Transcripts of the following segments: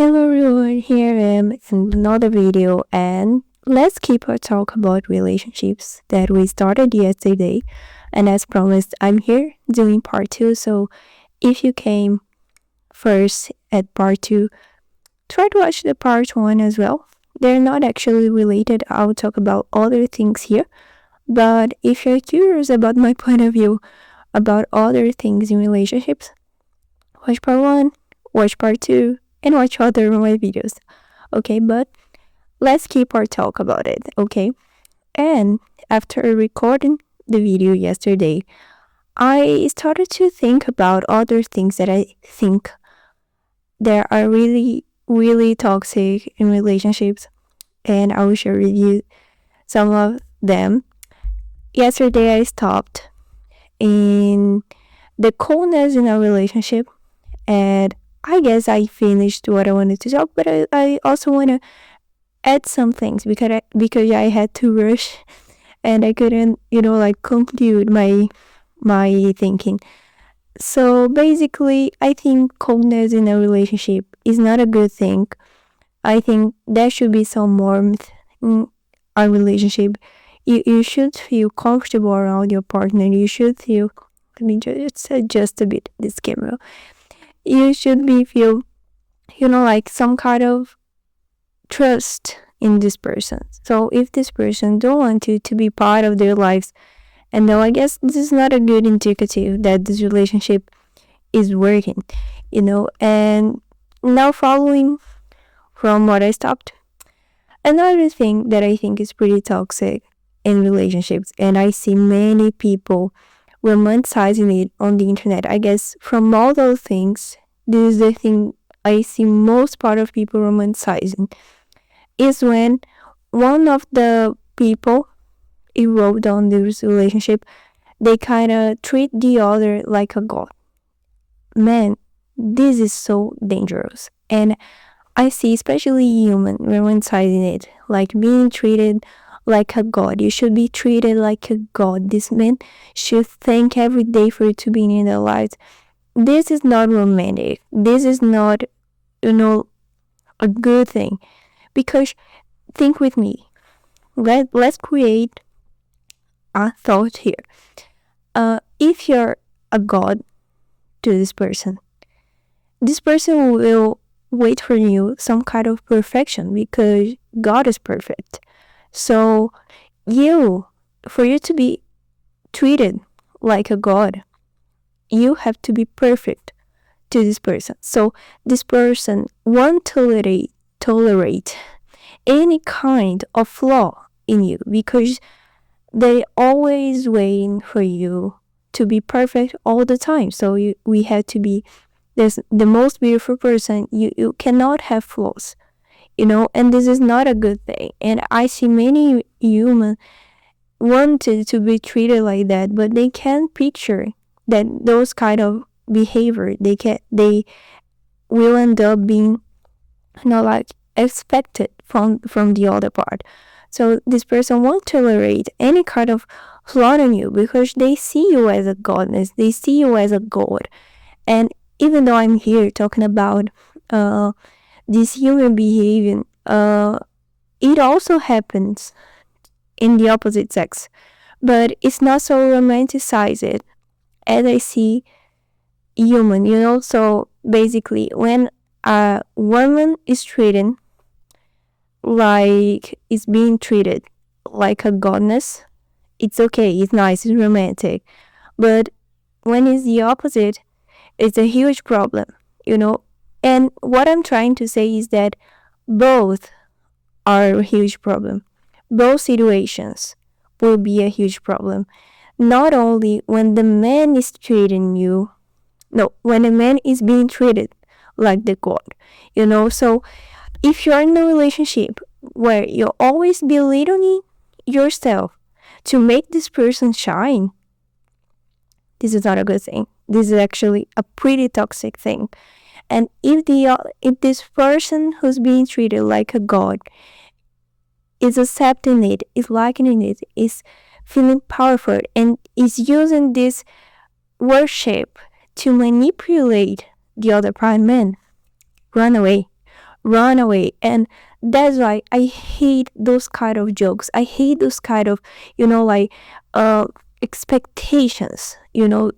Hello everyone, here I am in another video and let's keep our talk about relationships that we started yesterday. And as promised, I'm here doing part 2. So if you came first at part 2, try to watch the part 1 as well. They're not actually related. I'll talk about other things here. But if you're curious about my point of view about other things in relationships, watch part 1, watch part 2, and watch other of my videos. Okay, but let's keep our talk about it, okay? And after recording the video yesterday, I started to think about other things that I think that are really, really toxic in relationships, and I will share with you some of them. Yesterday, I stopped in the coldness in a relationship, and I guess I finished what I wanted to talk, but I also want to add some things because I had to rush and I couldn't, conclude my thinking. So basically, I think coldness in a relationship is not a good thing. I think there should be some warmth in a relationship. You should feel comfortable around your partner. You should feel, let me just adjust a bit this camera. You should feel, like some kind of trust in this person. So if this person don't want you to be part of their lives, and though I guess this is not a good indicative that this relationship is working, and now following from what I stopped, another thing that I think is pretty toxic in relationships, and I see many people romanticizing it on the internet. I guess from all those things, this is the thing I see most part of people romanticizing, is when one of the people involved on this relationship, they kind of treat the other like a god. Man, this is so dangerous. And I see especially human romanticizing it, like being treated like a god. You should be treated like a god. This man should thank every day for you to be in their lives. This is not romantic. This is not, a good thing. Because think with me. Let's create a thought here. If you're a god to this person will wait for you some kind of perfection because God is perfect. So for you to be treated like a god, you have to be perfect to this person. So this person won't tolerate any kind of flaw in you because they always waiting for you to be perfect all the time. So we have to be the most beautiful person. You cannot have flaws, and this is not a good thing. And I see many human wanted to be treated like that, but they can't picture that those kind of behavior they will end up being like expected from the other part. So this person won't tolerate any kind of flaw in you because they see you as a godness, they see you as a god. And even though I'm here talking about this human behavior, it also happens in the opposite sex, but it's not so romanticized as I see human. So basically, when a woman is treated like is being treated like a goddess, it's okay, it's nice, it's romantic. But when it's the opposite, it's a huge problem, And what I'm trying to say is that both are a huge problem. Both situations will be a huge problem. Not only when the man is treating you, no, when a man is being treated like the god, So if you're in a relationship where you're always belittling yourself to make this person shine, this is not a good thing. This is actually a pretty toxic thing. And if this person who's being treated like a god is accepting it, is liking it, is feeling powerful, and is using this worship to manipulate the other prime man, run away. run away. And that's why I hate those kind of jokes. I hate those kind of, like uh expectations,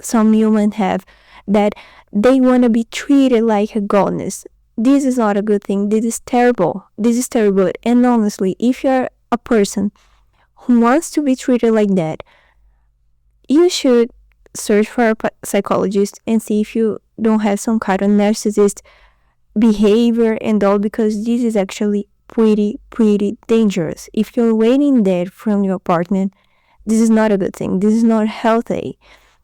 some humans have, that they want to be treated like a goddess. This is not a good thing. This is terrible. This is terrible. And honestly, if you're a person who wants to be treated like that, you should search for a psychologist and see if you don't have some kind of narcissist behavior and all, because this is actually pretty dangerous. If you're waiting that from your partner, this is not a good thing. This is not healthy.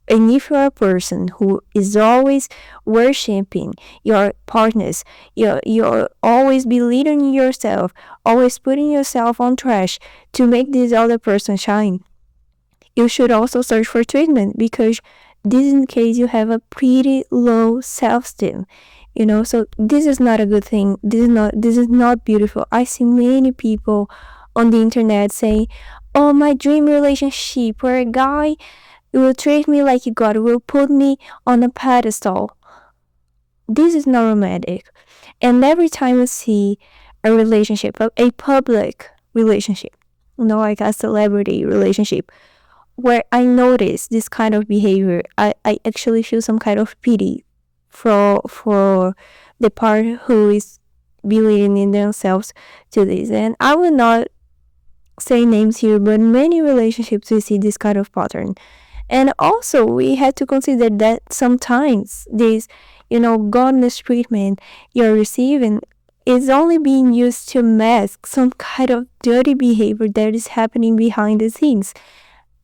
And if you're a person who is always worshiping your partners, you're always belittling yourself, always putting yourself on trash to make this other person shine, you should also search for treatment, because this is in case you have a pretty low self-esteem. So this is not a good thing. This is not beautiful. I see many people on the internet saying, oh, my dream relationship where a guy will treat me like a god, will put me on a pedestal. This is not romantic. And every time I see a relationship, a public relationship, like a celebrity relationship, where I notice this kind of behavior, I actually feel some kind of pity for the part who is believing in themselves to this. And I will not say names here, but many relationships we see this kind of pattern. And also we had to consider that sometimes this, godless treatment you're receiving is only being used to mask some kind of dirty behavior that is happening behind the scenes.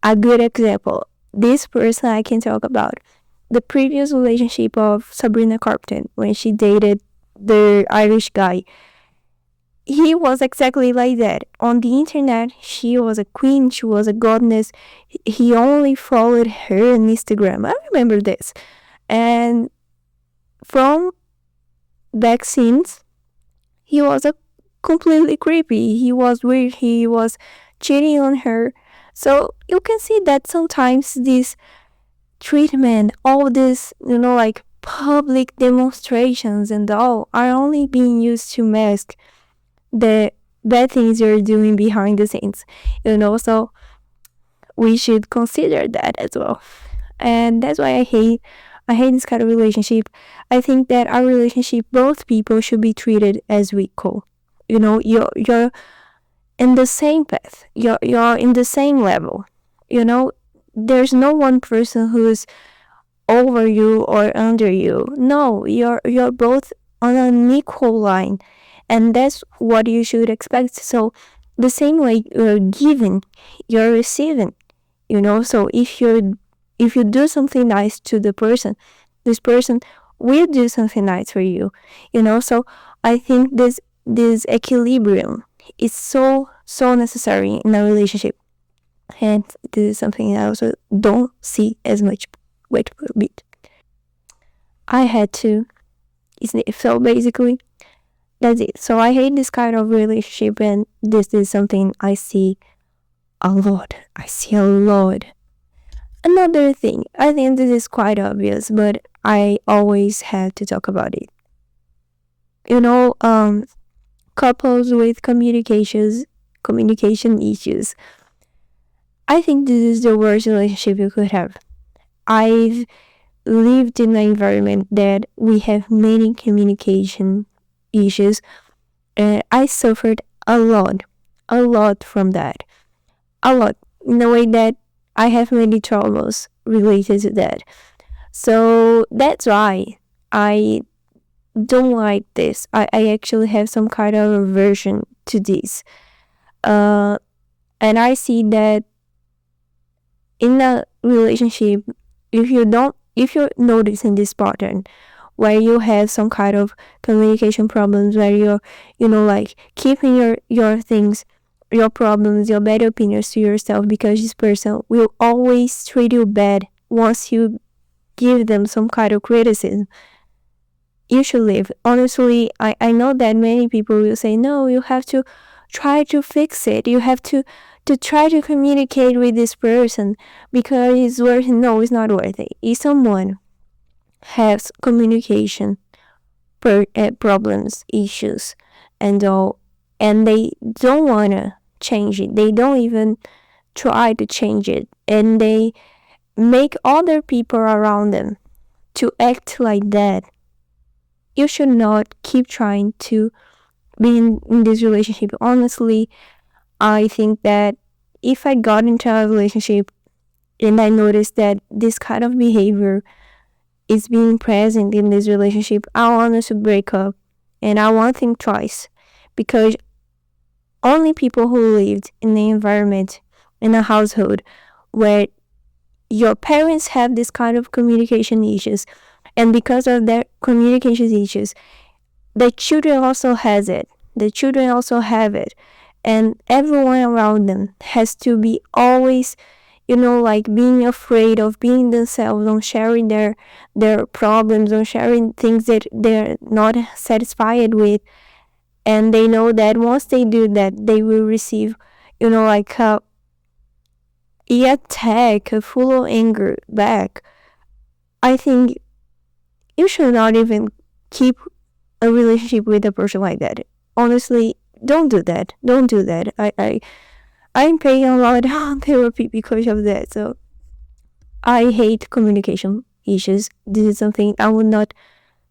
A good example, this person I can talk about, the previous relationship of Sabrina Carpenter, when she dated the Irish guy. He was exactly like that. On the internet, she was a queen, she was a goddess. He only followed her on Instagram. I remember this. And from back scenes, he was a completely creepy. He was weird. He was cheating on her. So you can see that sometimes this treatment, all this, like public demonstrations and all, are only being used to mask the bad things you're doing behind the scenes, so we should consider that as well. And that's why I hate this kind of relationship. I think that our relationship, both people should be treated as equal. You're in the same path, you're in the same level. There's no one person who's over you or under you. No, you're both on an equal line, and that's what you should expect. So the same way you're giving, you're receiving. So if you do something nice to the person, this person will do something nice for you. So I think this equilibrium is so necessary in a relationship. And this is something I also don't see as much. Wait for a bit. I had to. So basically, that's it. So I hate this kind of relationship, and this is something I see a lot. Another thing, I think this is quite obvious, but I always have to talk about it. Couples with communication issues. I think this is the worst relationship you could have. I've lived in an environment that we have many communication issues, and I suffered a lot from that. A lot, in a way that I have many traumas related to that. So that's why I don't like this. I actually have some kind of aversion to this. And I see that in a relationship, if you're noticing this pattern where you have some kind of communication problems, where you're like keeping your things, your problems, your bad opinions to yourself, because this person will always treat you bad once you give them some kind of criticism, you should leave. Honestly, I know that many people will say, no, you have to try to fix it. You have to try to communicate with this person because it's worth it. No, it's not worth it. If someone has communication problems, issues, and they don't want to change it. They don't even try to change it, and they make other people around them to act like that. You should not keep trying to be in this relationship. Honestly, I think that if I got into a relationship and I noticed that this kind of behavior is being present in this relationship, I want us to break up, and I won't think twice, because only people who lived in the environment, in a household where your parents have this kind of communication issues, and because of their communication issues, the children also has it. The children also have it, and everyone around them has to be always, like being afraid of being themselves, on sharing their problems, on sharing things that they're not satisfied with, and they know that once they do that, they will receive, like a attack, a full of anger back. I think you should not even keep a relationship with a person like that. Honestly, don't do that. Don't do that. I'm paying a lot on therapy because of that. So I hate communication issues. This is something I would not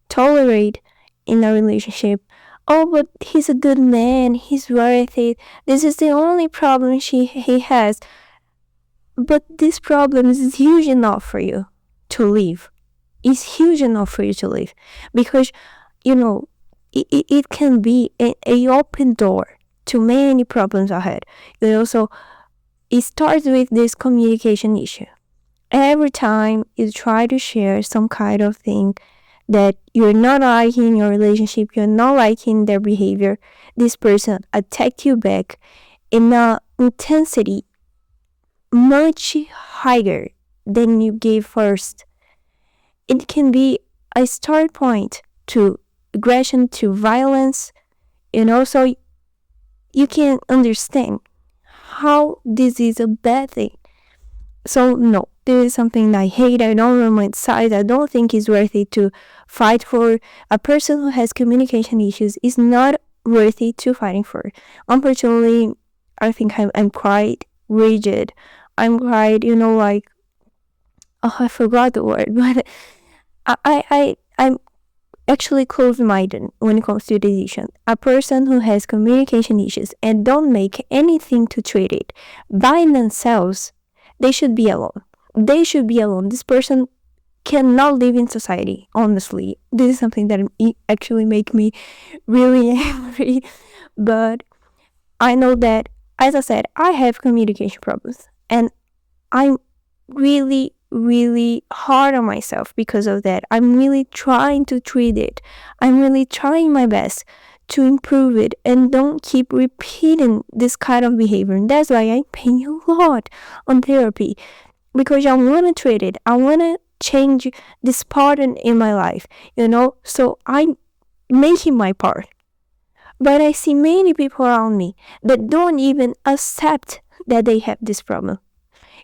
tolerate in a relationship. Oh, but he's a good man. He's worth it. This is the only problem he has. But this problem is huge enough for you to leave. It's huge enough for you to leave, because it can be a open door to many problems ahead. So it starts with this communication issue. Every time you try to share some kind of thing that you're not liking in your relationship, you're not liking their behavior, this person attacked you back in an intensity much higher than you gave first. It can be a start point to aggression, to violence, so you can understand how this is a bad thing. So no, this is something I hate. I don't romanticize. I don't think it's worth it to fight for. A person who has communication issues is not worthy to fighting for. Unfortunately, I think I'm quite rigid. I'm quite, I forgot the word, but I'm actually closed-minded when it comes to decision. A person who has communication issues and don't make anything to treat it by themselves, they should be alone. They should be alone. This person cannot live in society, honestly. This is something that actually make me really angry. But I know that, as I said, I have communication problems, and I'm really hard on myself because of that. I'm really trying to treat it. I'm really trying my best to improve it and don't keep repeating this kind of behavior. And that's why I'm paying a lot on therapy, because I want to treat it. I want to change this pattern in my life, so I'm making my part. But I see many people around me that don't even accept that they have this problem.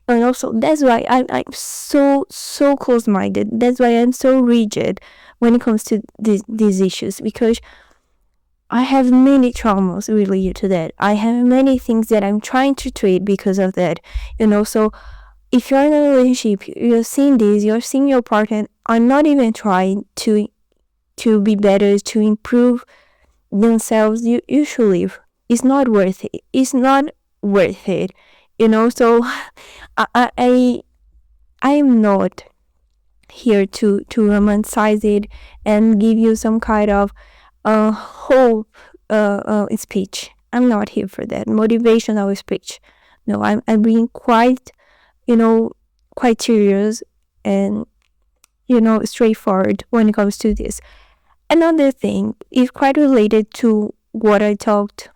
And also, that's why I'm so close-minded. That's why I'm so rigid when it comes to these issues, because I have many traumas related to that. I have many things that I'm trying to treat because of that. So if you're in a relationship, you're seeing this, you're seeing your partner, I'm not even trying to be better, to improve themselves, you should leave. It's not worth it. It's not worth it. So I am not here to romanticize it and give you some kind of hope speech. I'm not here for that motivational speech. No, I'm being quite serious and straightforward when it comes to this. Another thing is quite related to what I talked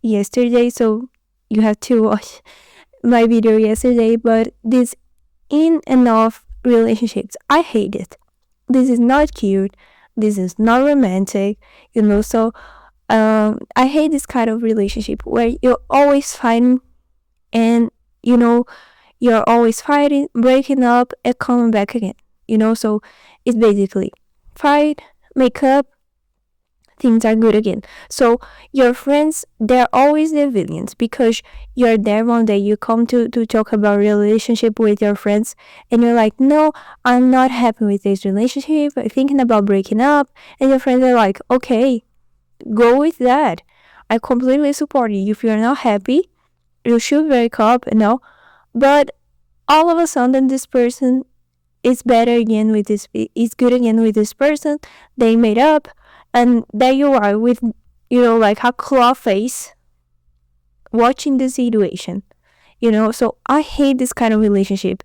yesterday, so you have to watch my video yesterday. But this in and off relationships, I hate it. This is not cute. This is not romantic, so I hate this kind of relationship where you're always fighting, and you're always fighting, breaking up, and coming back again. So it's basically fight, make up, things are good again. So your friends, they're always the villains, because you're there one day, you come to talk about relationship with your friends, and you're like, no, I'm not happy with this relationship, I'm thinking about breaking up. And your friends are like, okay, go with that, I completely support you. If you're not happy, you should break up, but all of a sudden this person is better again with this, is good again with this person, they made up, and there you are with, like a claw face watching the situation. So I hate this kind of relationship,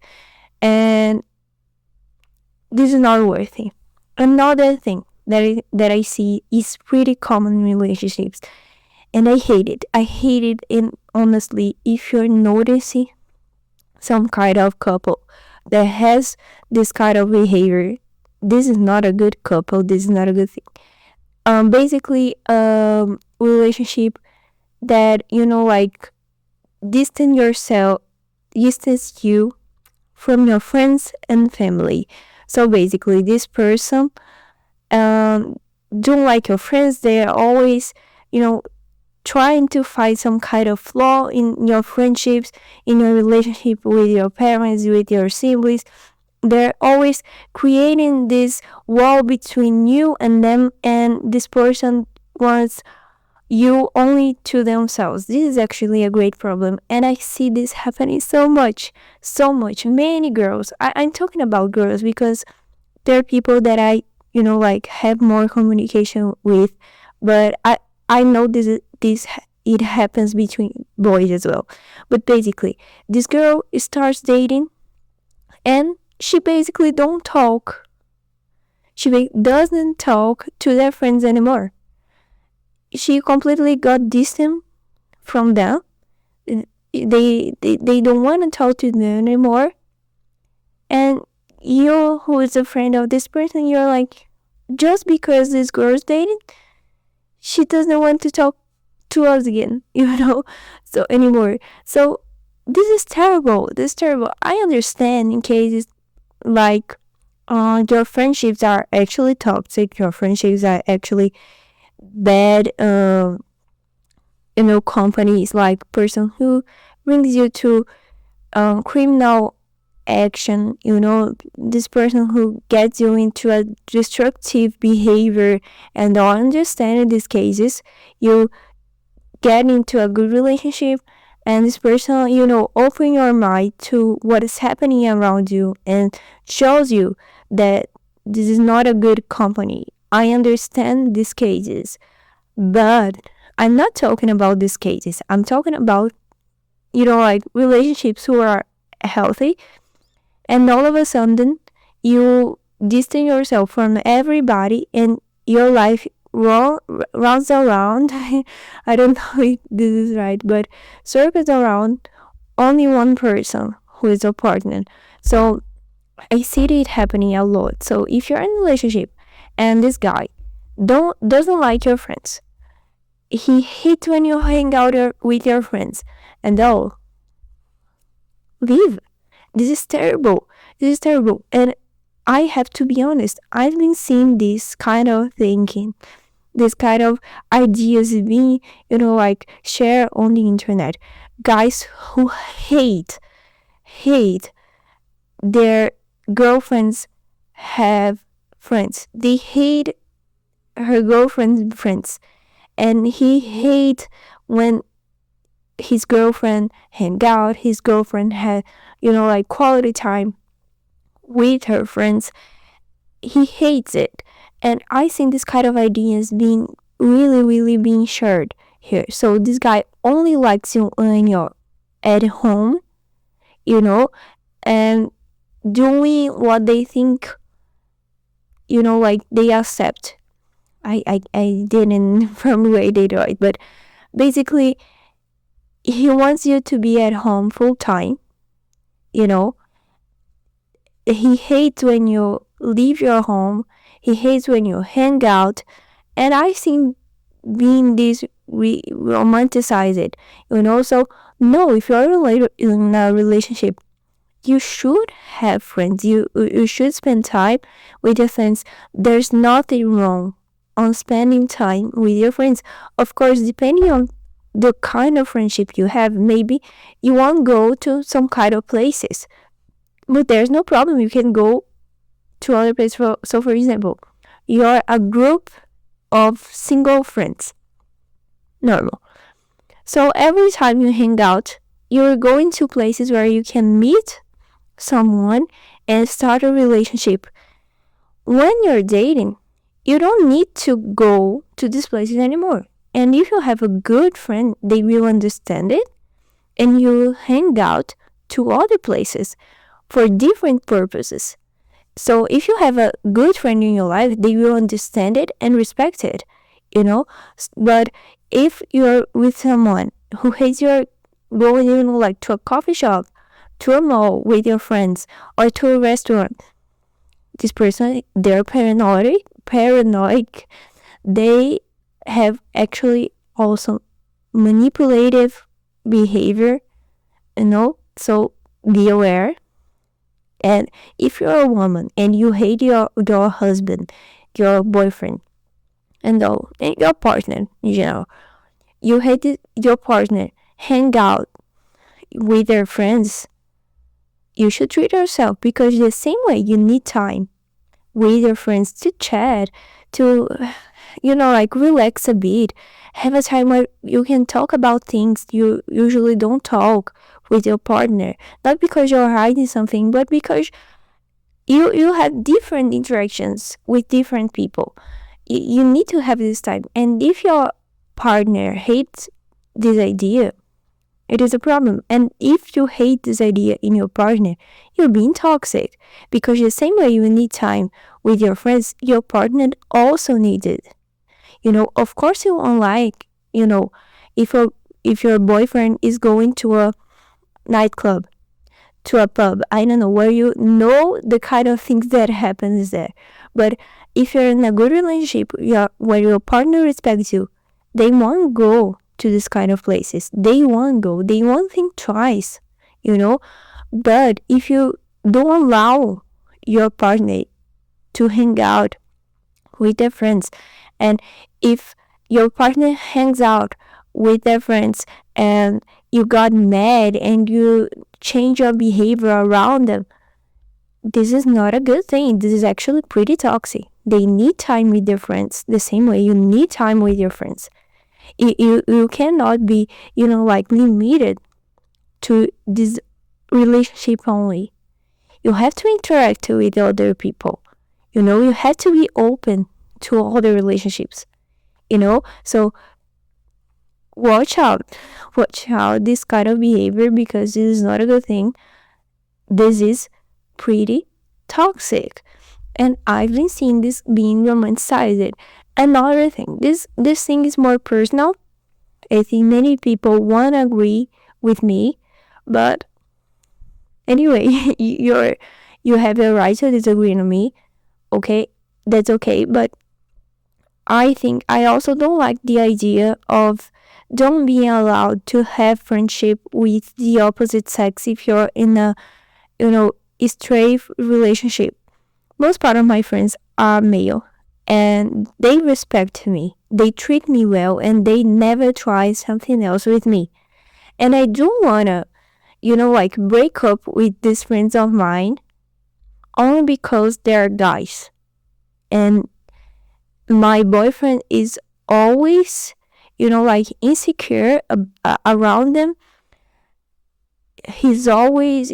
and this is not worthy. Another thing that I see is pretty common in relationships, and I hate it. And honestly, if you're noticing some kind of couple that has this kind of behavior, this is not a good couple, this is not a good thing. Basically, relationship that, like, distance you from your friends and family. So basically, this person don't like your friends. They're always, trying to find some kind of flaw in your friendships, in your relationship with your parents, with your siblings. They're always creating this wall between you and them, and this person wants you only to themselves. This is actually a great problem, and I see this happening so much. Many girls. I'm talking about girls because there are people that I, like, have more communication with, but I know this it happens between boys as well. But basically, this girl starts dating, and she basically don't talk. She doesn't talk to their friends anymore. She completely got distant from them. They don't want to talk to them anymore. And you, who is a friend of this person, you're like, just because this girl's dating, she doesn't want to talk to us again, so anymore. So this is terrible. I understand in cases like your friendships are actually toxic, your friendships are actually bad, companies, like person who brings you to criminal action, this person who gets you into a destructive behavior. And I understand in these cases you get into a good relationship, and this person, open your mind to what is happening around you and shows you that this is not a good company. I understand these cases, but I'm not talking about these cases. I'm talking about, like, relationships who are healthy, and all of a sudden you distance yourself from everybody, and your life runs around I don't know if this is right, but circles around only one person who is a partner. So I see it happening a lot. So if you're in a relationship and this guy doesn't like your friends, he hates when you hang out with your friends, and leave. This is terrible. And I have to be honest, I've been seeing this kind of thinking, this kind of ideas being, like, shared on the internet. Guys who hate their girlfriends have friends. They hate her girlfriend's friends, and he hate when his girlfriend hang out, his girlfriend had, like, quality time with her friends. He hates it. And I think this kind of ideas being really being shared here. So this guy only likes you when you're at home, and doing what they think, like, they accept. I didn't formulate it right, but basically he wants you to be at home full time. He hates when you leave your home. He hates when you hang out. And I think being this, we romanticize it, So no, if you're in a relationship, you should have friends. You should spend time with your friends. There's nothing wrong on spending time with your friends. Of course, depending on the kind of friendship you have, maybe you won't go to some kind of places, but there's no problem. You can go to other places. So, for example, you're a group of single friends, normal. So every time you hang out, you're going to places where you can meet someone and start a relationship. When you're dating, you don't need to go to these places anymore. And if you have a good friend, they will understand it, and you hang out to other places for different purposes. So if you have a good friend in your life, they will understand it and respect it, you know. But if you're with someone who hates your going, like to a coffee shop, to a mall with your friends, or to a restaurant, this person, they're paranoid. They have actually also manipulative behavior, so be aware. And if you're a woman and you hate your husband, your boyfriend, and your partner, you hate your partner, hang out with their friends, you should treat yourself, because the same way you need time with your friends to chat, to relax a bit, have a time where you can talk about things you usually don't talk with your partner, not because you're hiding something, but because you have different interactions with different people. You need to have this time. And if your partner hates this idea, it is a problem. And if you hate this idea in your partner, you're being toxic, because the same way you need time with your friends, your partner also needs it. Of course you won't like, if your boyfriend is going to a nightclub, to a pub, I don't know, where you know the kind of things that happens there. But if you're in a good relationship, where your partner respects you, they won't go to this kind of places. They won't go. They won't think twice, But if you don't allow your partner to hang out with their friends, and if your partner hangs out with their friends and you got mad and you change your behavior around them, this is not a good thing. This is actually pretty toxic. They need time with their friends the same way you need time with your friends. You cannot be, limited to this relationship only. You have to interact with other people. You have to be open to other relationships. So watch out this kind of behavior, because this is not a good thing. This is pretty toxic, and I've been seeing this being romanticized. Another thing, this thing is more personal. I think many people won't agree with me, but anyway, you have the right to disagree with me. Okay, that's okay. But I think I also don't like the idea of don't being allowed to have friendship with the opposite sex if you're in a straight relationship. Most part of my friends are male, and they respect me. They treat me well, and they never try something else with me. And I don't wanna, break up with these friends of mine only because they're guys. And my boyfriend is always, insecure around them. He's always,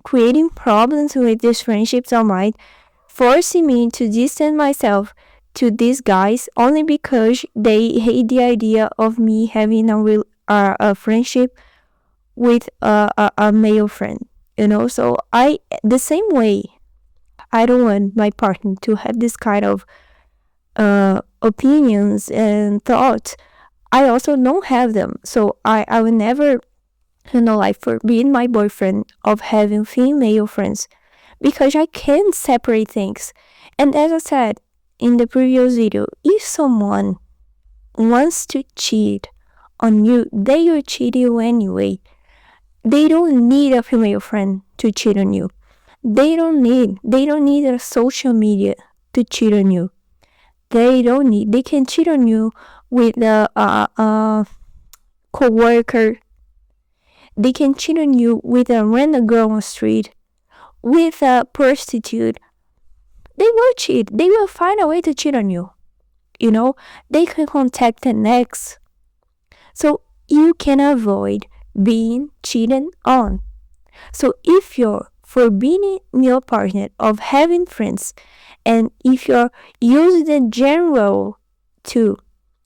creating problems with these friendships of mine, forcing me to distance myself to these guys only because they hate the idea of me having a friendship with a male friend. So the same way I don't want my partner to have this kind of opinions and thoughts, I also don't have them. So I will never forbid my boyfriend of having female friends, because I can separate things. And as I said in the previous video, if someone wants to cheat on you, they will cheat you anyway. They don't need a female friend to cheat on you. They don't need a social media to cheat on you. they don't need. They can cheat on you with a co-worker. They can cheat on you with a random girl on the street, with a prostitute. They will cheat. They will find a way to cheat on you. You know, they can contact an ex. So you can avoid being cheated on. So if you're forbidding your partner of having friends, and if you're using the general to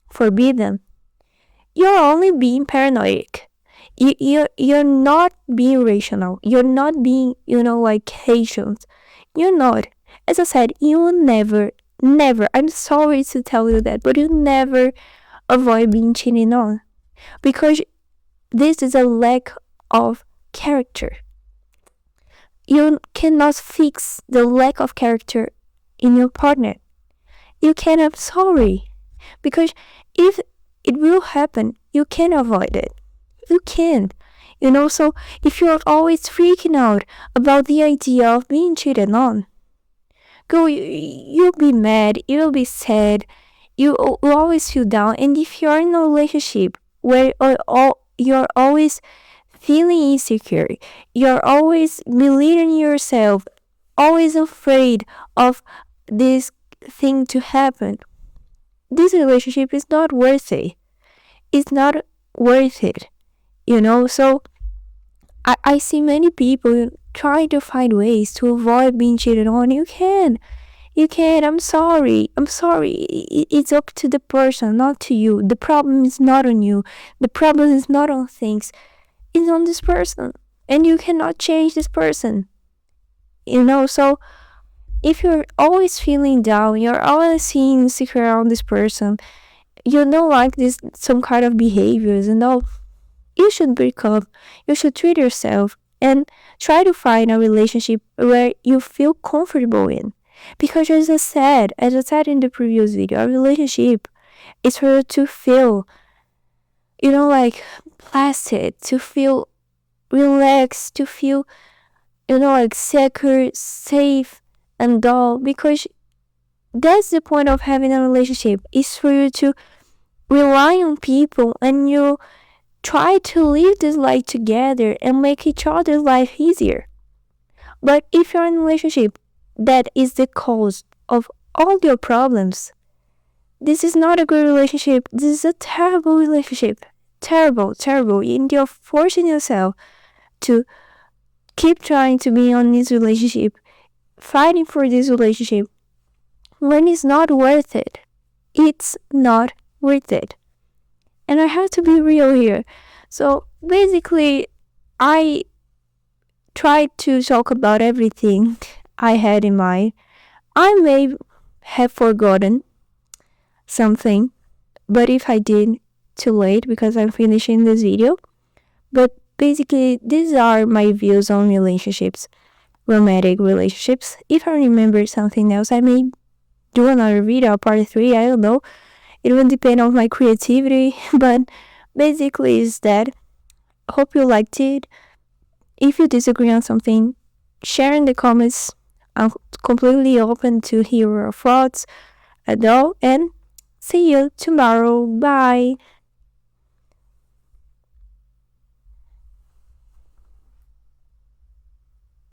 forbid them, you're only being paranoid. You're not being rational. You're not being, patient. You're not. As I said, you will never, I'm sorry to tell you that, but you never avoid being cheated on. Because this is a lack of character. You cannot fix the lack of character in your partner. You can, I'm sorry. Because if it will happen, you can avoid it. You can. So if you're always freaking out about the idea of being cheated on, you'll be mad, you'll be sad, you will always feel down. And if you're in a relationship where you're always feeling insecure, you're always belittling yourself, always afraid of this thing to happen, this relationship is not worth it. It's not worth it. So I see many people trying to find ways to avoid being cheated on. You can. I'm sorry. It's up to the person, not to you. The problem is not on you. The problem is not on things. It's on this person. And you cannot change this person. So if you're always feeling down, you're always seeing insecure on this person, you don't like some kind of behaviors, you should break up. You should treat yourself and try to find a relationship where you feel comfortable in. Because as I said in the previous video, a relationship is for you to feel, placid, to feel relaxed, to feel, secure, safe, and dull. Because that's the point of having a relationship, is for you to rely on people and you try to live this life together and make each other's life easier. But if you're in a relationship that is the cause of all your problems, this is not a good relationship. This is a terrible relationship. Terrible. And you're forcing yourself to keep trying to be on this relationship, fighting for this relationship, when it's not worth it. It's not worth it. And I have to be real here. So basically, I tried to talk about everything I had in mind. I may have forgotten something, but if I did, too late, because I'm finishing this video. But basically, these are my views on relationships, romantic relationships. If I remember something else, I may do another video, part 3, I don't know. It will depend on my creativity, but basically is that. Hope you liked it. If you disagree on something, share in the comments. I'm completely open to hear your thoughts at all, and see you tomorrow. Bye.